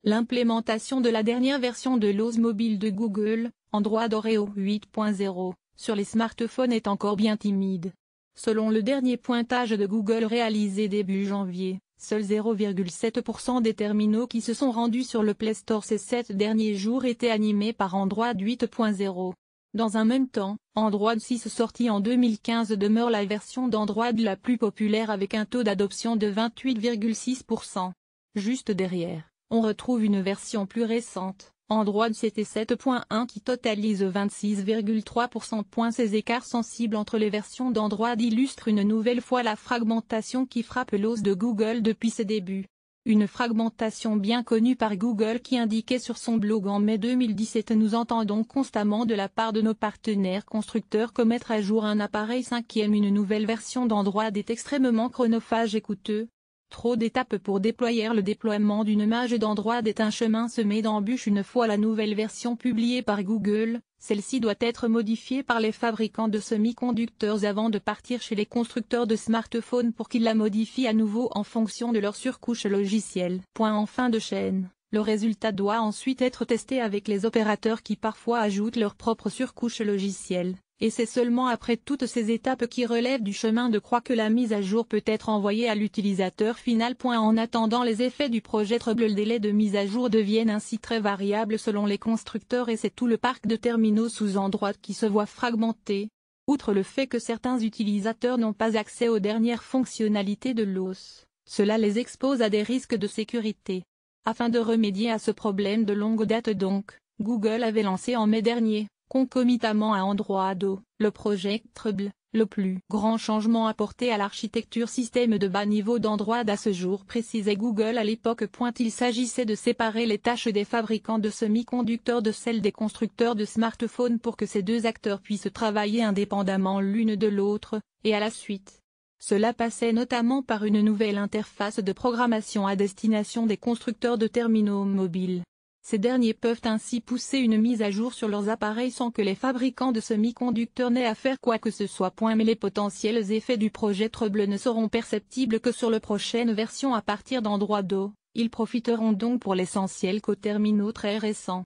L'implémentation de la dernière version de l'OS mobile de Google, Android Oreo 8.0, sur les smartphones est encore bien timide. Selon le dernier pointage de Google réalisé début janvier, seuls 0,7% des terminaux qui se sont rendus sur le Play Store ces 7 derniers jours étaient animés par Android 8.0. Dans un même temps, Android 6 sorti en 2015 demeure la version d'Android la plus populaire avec un taux d'adoption de 28,6%. Juste derrière, on retrouve une version plus récente, Android 7 et 7.1 qui totalise 26,3%. Ces écarts sensibles entre les versions d'Android illustrent une nouvelle fois la fragmentation qui frappe l'os de Google depuis ses débuts. Une fragmentation bien connue par Google qui indiquait sur son blog en mai 2017 « Nous entendons constamment de la part de nos partenaires constructeurs que mettre à jour un appareil 5e une nouvelle version d'Android est extrêmement chronophage et coûteux. Trop d'étapes pour déployer le déploiement d'une image d'Android est un chemin semé d'embûches une fois la nouvelle version publiée par Google, celle-ci doit être modifiée par les fabricants de semi-conducteurs avant de partir chez les constructeurs de smartphones pour qu'ils la modifient à nouveau en fonction de leur surcouche logicielle. En fin de chaîne, le résultat doit ensuite être testé avec les opérateurs qui parfois ajoutent leur propre surcouche logicielle. Et c'est seulement après toutes ces étapes qui relèvent du chemin de croix que la mise à jour peut être envoyée à l'utilisateur final. En attendant les effets du projet Trouble, le délai de mise à jour deviennent ainsi très variable selon les constructeurs et c'est tout le parc de terminaux sous Android qui se voit fragmenté. Outre le fait que certains utilisateurs n'ont pas accès aux dernières fonctionnalités de l'OS, cela les expose à des risques de sécurité. Afin de remédier à ce problème de longue date donc, Google avait lancé en mai dernier, concomitamment à Android O, le projet Trouble, le plus grand changement apporté à l'architecture système de bas niveau d'Android à ce jour, précisait Google à l'époque. Il s'agissait de séparer les tâches des fabricants de semi-conducteurs de celles des constructeurs de smartphones pour que ces deux acteurs puissent travailler indépendamment l'une de l'autre, et à la suite. Cela passait notamment par une nouvelle interface de programmation à destination des constructeurs de terminaux mobiles. Ces derniers peuvent ainsi pousser une mise à jour sur leurs appareils sans que les fabricants de semi-conducteurs n'aient à faire quoi que ce soit. Mais les potentiels effets du projet Trouble ne seront perceptibles que sur la prochaine version à partir d'Android O, ils profiteront donc pour l'essentiel qu'aux terminaux très récents.